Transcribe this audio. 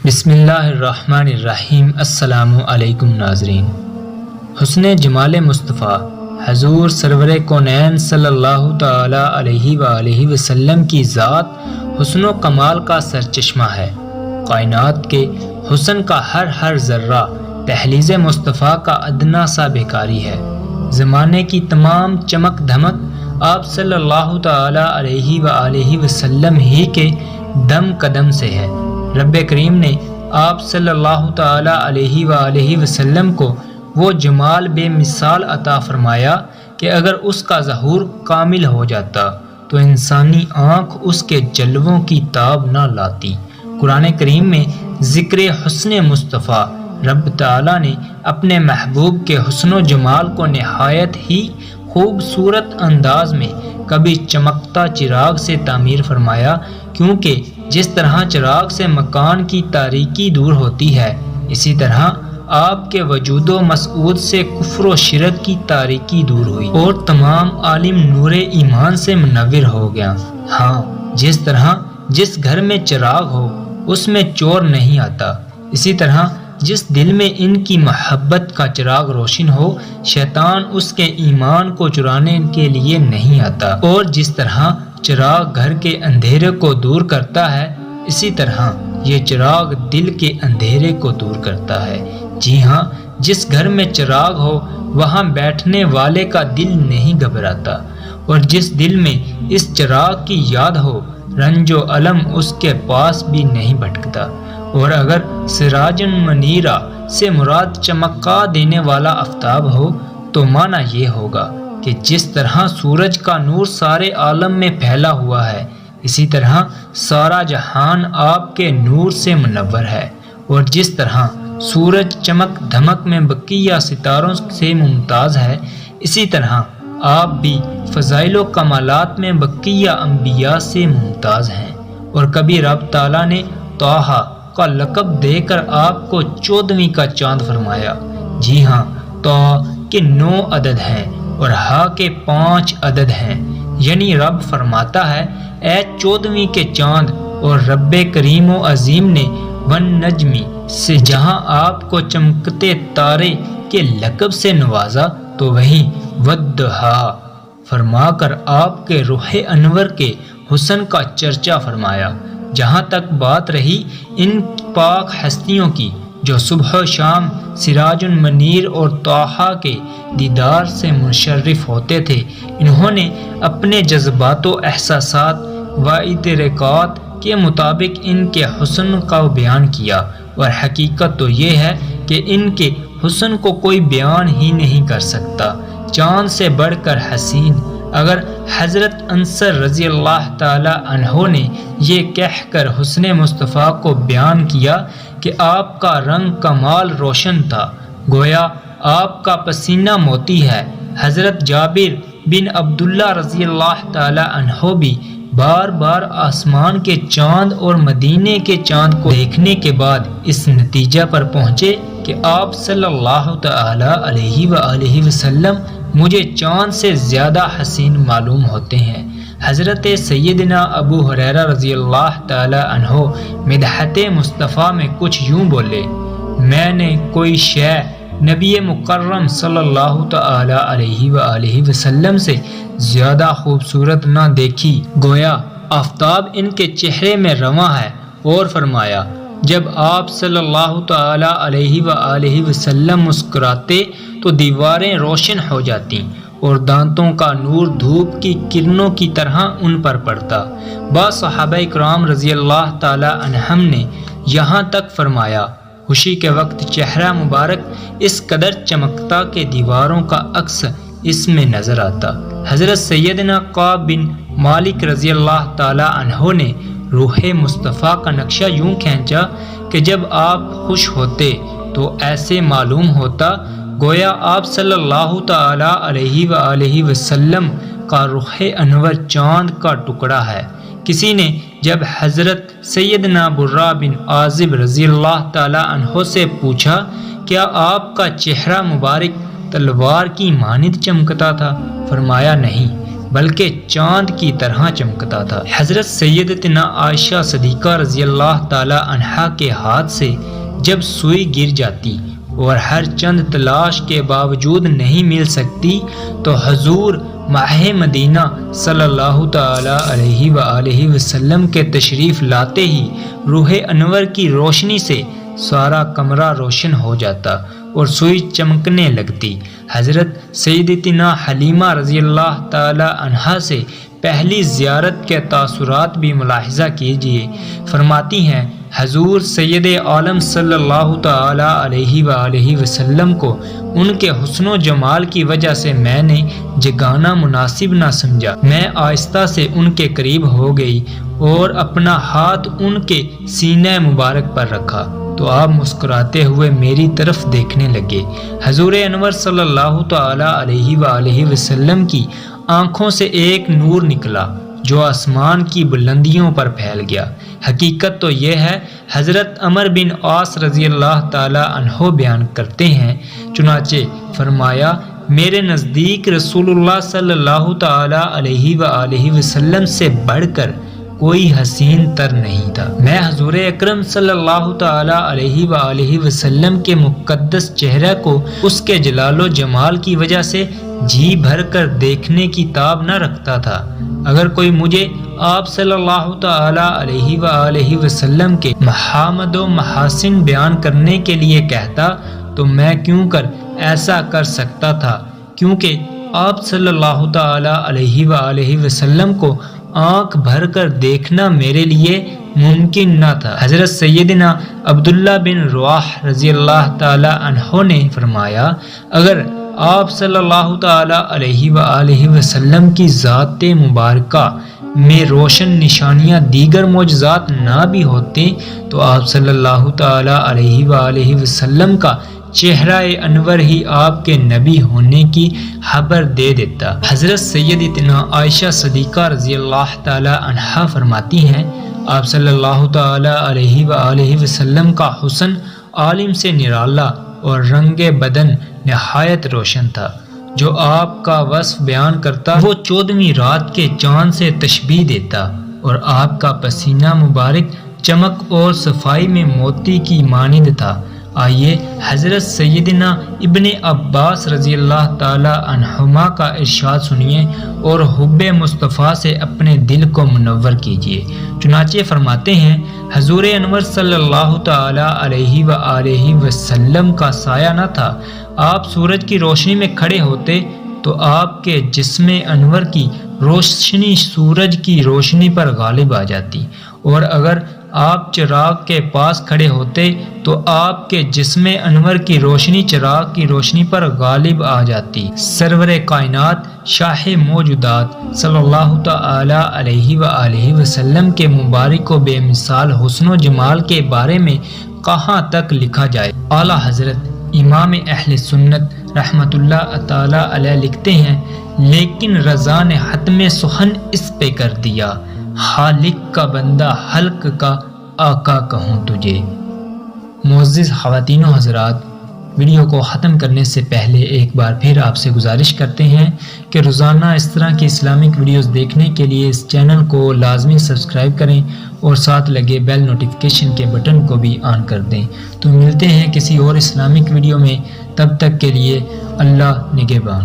بسم اللہ الرحمن الرحیم۔ السلام علیکم ناظرین۔ حسن جمال مصطفیٰ حضور سرور کونین صلی اللہ تعالی علیہ وآلہ وسلم کی ذات حسن و کمال کا سرچشمہ ہے۔ کائنات کے حسن کا ہر ذرہ دہلیز مصطفیٰ کا ادنا سا بیکاری ہے۔ زمانے کی تمام چمک دھمک آپ صلی اللہ تعالی علیہ وآلہ وسلم ہی کے دم قدم سے ہے۔ رب کریم نے آپ صلی اللہ تعالی علیہ وآلہ وسلم کو وہ جمال بے مثال عطا فرمایا کہ اگر اس کا ظہور کامل ہو جاتا تو انسانی آنکھ اس کے جلووں کی تاب نہ لاتی۔ قرآن کریم میں ذکر حسن مصطفیٰ رب تعالی نے اپنے محبوب کے حسن و جمال کو نہایت ہی خوبصورت انداز میں کبھی چمکتا چراغ سے تعمیر فرمایا، کیونکہ جس طرح چراغ سے مکان کی تاریکی دور ہوتی ہے، اسی طرح آپ کے وجود و مسعود سے کفر و شرک کی تاریکی دور ہوئی اور تمام عالم نور ایمان سے منور ہو گیا۔ ہاں، جس طرح جس گھر میں چراغ ہو اس میں چور نہیں آتا، اسی طرح جس دل میں ان کی محبت کا چراغ روشن ہو، شیطان اس کے ایمان کو چرانے کے لیے نہیں آتا۔ اور جس طرح چراغ گھر کے اندھیرے کو دور کرتا ہے، اسی طرح یہ چراغ دل کے اندھیرے کو دور کرتا ہے۔ جی ہاں، جس گھر میں چراغ ہو وہاں بیٹھنے والے کا دل نہیں گھبراتا، اور جس دل میں اس چراغ کی یاد ہو رنج و علم اس کے پاس بھی نہیں بھٹکتا۔ اور اگر سراجن منیرہ سے مراد چمکا دینے والا آفتاب ہو تو معنی یہ ہوگا کہ جس طرح سورج کا نور سارے عالم میں پھیلا ہوا ہے، اسی طرح سارا جہان آپ کے نور سے منور ہے۔ اور جس طرح سورج چمک دھمک میں بقیہ ستاروں سے ممتاز ہے، اسی طرح آپ بھی فضائل و کمالات میں بقیہ انبیاء سے ممتاز ہیں۔ اور کبھی رب تعالیٰ نے طٰہٰ کا لقب دے کر آپ کو 14ویں کا چاند فرمایا۔ جی ہاں، طٰ کے 9 عدد ہیں اور ہا کے 5 عدد ہیں، یعنی رب فرماتا ہے اے 14ویں کے چاند، اور رب کریم و عظیم نے والنجمی سے جہاں آپ کو چمکتے تارے کے لقب سے نوازا تو وہیں والضحیٰ فرما کر آپ کے روح انور کے حسن کا چرچا فرمایا۔ جہاں تک بات رہی ان پاک ہستیوں کی جو صبح و شام سراج منیر اور طٰہٰ کے دیدار سے مشرف ہوتے تھے، انہوں نے اپنے جذبات و احساسات و ادراکات کے مطابق ان کے حسن کا بیان کیا، اور حقیقت تو یہ ہے کہ ان کے حسن کو کوئی بیان ہی نہیں کر سکتا۔ چاند سے بڑھ کر حسین اگر حضرت انصر رضی اللہ تعالی عنہ نے یہ کہہ کر حسن مصطفیٰ کو بیان کیا کہ آپ کا رنگ کمال روشن تھا، گویا آپ کا پسینہ موتی ہے۔ حضرت جابر بن عبداللہ رضی اللہ تعالی عنہ بھی بار بار آسمان کے چاند اور مدینے کے چاند کو دیکھنے کے بعد اس نتیجہ پر پہنچے کہ آپ صلی اللہ تعالی علیہ وآلہ وسلم مجھے چاند سے زیادہ حسین معلوم ہوتے ہیں۔ حضرت سیدنا ابو ہریرہ رضی اللہ تعالی عنہ مدحت مصطفیٰ میں کچھ یوں بولے، میں نے کوئی شے نبی مکرم صلی اللہ تعالی علیہ وآلہ وسلم سے زیادہ خوبصورت نہ دیکھی، گویا آفتاب ان کے چہرے میں رواں ہے۔ اور فرمایا جب آپ صلی اللہ تعالی علیہ وآلہ وسلم مسکراتے تو دیواریں روشن ہو جاتی اور دانتوں کا نور دھوپ کی کرنوں کی طرح ان پر پڑتا۔ بعض صحابہ کرام رضی اللہ تعالی عنہم نے یہاں تک فرمایا خوشی کے وقت چہرہ مبارک اس قدر چمکتا کہ دیواروں کا عکس اس میں نظر آتا۔ حضرت سیدنا کعب بن مالک رضی اللہ تعالی عنہ نے روح مصطفیٰ کا نقشہ یوں کھینچا کہ جب آپ خوش ہوتے تو ایسے معلوم ہوتا گویا آپ صلی اللہ تعالی علیہ وآلہ وسلم کا روح انور چاند کا ٹکڑا ہے۔ کسی نے جب حضرت سیدنا برا بن عازب رضی اللہ تعالی عنہ سے پوچھا کیا آپ کا چہرہ مبارک تلوار کی مانند چمکتا تھا؟ فرمایا نہیں، بلکہ چاند کی طرح چمکتا تھا۔ حضرت سیدتنا عائشہ صدیقہ رضی اللہ تعالی عنہا کے ہاتھ سے جب سوئی گر جاتی اور ہر چند تلاش کے باوجود نہیں مل سکتی تو حضور ماہ مدینہ صلی اللہ تعالی علیہ وآلہ وسلم کے تشریف لاتے ہی روح انور کی روشنی سے سارا کمرہ روشن ہو جاتا اور سوئی چمکنے لگتی۔ حضرت سیدتنا حلیمہ رضی اللہ تعالی عنہا سے پہلی زیارت کے تاثرات بھی ملاحظہ کیجیے۔ فرماتی ہیں حضور سید عالم صلی اللہ تعالی علیہ وآلہ وسلم کو ان کے حسن و جمال کی وجہ سے میں نے جگانا مناسب نہ سمجھا۔ میں آہستہ سے ان کے قریب ہو گئی اور اپنا ہاتھ ان کے سینہ مبارک پر رکھا تو آپ مسکراتے ہوئے میری طرف دیکھنے لگے۔ حضور انور صلی اللہ تعالی علیہ وآلہ وسلم کی آنکھوں سے ایک نور نکلا جو آسمان کی بلندیوں پر پھیل گیا۔ حقیقت تو یہ ہے، حضرت عمر بن عاص رضی اللہ تعالی عنہ بیان کرتے ہیں، چنانچہ فرمایا میرے نزدیک رسول اللہ صلی اللہ تعالی علیہ وآلہ وسلم سے بڑھ کر کوئی حسین تر نہیں تھا۔ میں حضور اکرم صلی اللہ تعالی علیہ وآلہ وسلم کے مقدس چہرے کو اس کے جلال و جمال کی وجہ سے جی بھر کر دیکھنے کی تاب نہ رکھتا تھا۔ اگر کوئی مجھے آپ صلی اللہ تعالی علیہ وآلہ وسلم کے محامد و محاسن بیان کرنے کے لیے کہتا تو میں کیوں کر ایسا کر سکتا تھا، کیونکہ آپ صلی اللہ تعالی علیہ وآلہ وسلم کو آنکھ بھر کر دیکھنا میرے لیے ممکن نہ تھا۔ حضرت سیدنا عبداللہ بن رواح رضی اللہ تعالی عنہ نے فرمایا اگر آپ صلی اللہ تعالی علیہ وآلہ وسلم کی ذات مبارکہ میں روشن نشانیاں دیگر معجزات نہ بھی ہوتے تو آپ صلی اللہ تعالی علیہ وآلہ وسلم کا چہرہ انور ہی آپ کے نبی ہونے کی خبر دے دیتا۔ حضرت سیدتنا عائشہ صدیقہ رضی اللہ تعالی عنہا فرماتی ہیں آپ صلی اللہ تعالی علیہ وآلہ وسلم کا حسن عالم سے نرالا اور رنگ بدن نہایت روشن تھا۔ جو آپ کا وصف بیان کرتا وہ 14ویں رات کے چاند سے تشبیہ دیتا اور آپ کا پسینہ مبارک چمک اور صفائی میں موتی کی مانند تھا۔ آئیے حضرت سیدنا ابن عباس رضی اللہ تعالی عنہما کا ارشاد سنیے اور حب مصطفیٰ سے اپنے دل کو منور کیجیے۔ چنانچہ فرماتے ہیں حضور انور صلی اللہ تعالی علیہ وآلہ وسلم کا سایہ نہ تھا۔ آپ سورج کی روشنی میں کھڑے ہوتے تو آپ کے جسم انور کی روشنی سورج کی روشنی پر غالب آ جاتی، اور اگر آپ چراغ کے پاس کھڑے ہوتے تو آپ کے جسم انور کی روشنی چراغ کی روشنی پر غالب آ جاتی۔ سرور کائنات شاہ موجودات صلی اللہ تعالی علیہ وآلہ وسلم کے مبارک و بے مثال حسن و جمال کے بارے میں کہاں تک لکھا جائے۔ اعلیٰ حضرت امام اہل سنت رحمت اللہ تعالی علیہ لکھتے ہیں لیکن رضا نے حتم سخن اس پہ کر دیا، خالق کا بندہ حلق کا آقا کہوں تجھے۔ معزز خواتین و حضرات، ویڈیو کو ختم کرنے سے پہلے ایک بار پھر آپ سے گزارش کرتے ہیں کہ روزانہ اس طرح کی اسلامک ویڈیوز دیکھنے کے لیے اس چینل کو لازمی سبسکرائب کریں اور ساتھ لگے بیل نوٹیفیکیشن کے بٹن کو بھی آن کر دیں۔ تو ملتے ہیں کسی اور اسلامک ویڈیو میں، تب تک کے لیے اللہ نگہبان۔